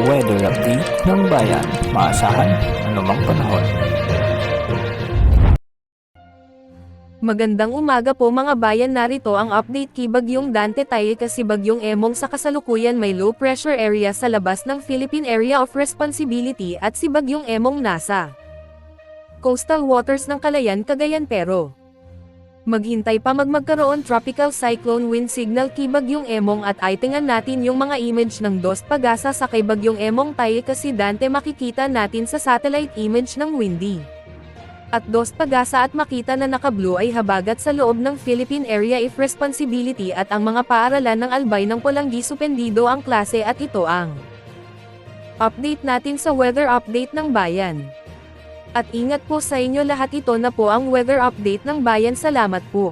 weather update ng bayan. Maasahan anumang panahon. Magandang umaga po mga bayan, narito ang update kay Bagyong Dante tayo kasi Bagyong Emong sa kasalukuyan may low pressure area sa labas ng Philippine Area of Responsibility at si Bagyong Emong nasa coastal waters ng Calayan, Cagayan pero maghintay pa magkaroon tropical cyclone wind signal kay Bagyong Emong at ay tingnan natin yung mga image ng Dos Pagasa sa kay Bagyong Emong tayo kasi Dante makikita natin sa satellite image ng windy. At Dos Pagasa at makita na naka-blue ay habagat sa loob ng Philippine Area of Responsibility at ang mga paaralan ng Albay ng Pulangi suspendido ang klase at ito ang update natin sa weather update ng bayan. At ingat po sa inyo lahat, ito na po ang weather update ng bayan, salamat po.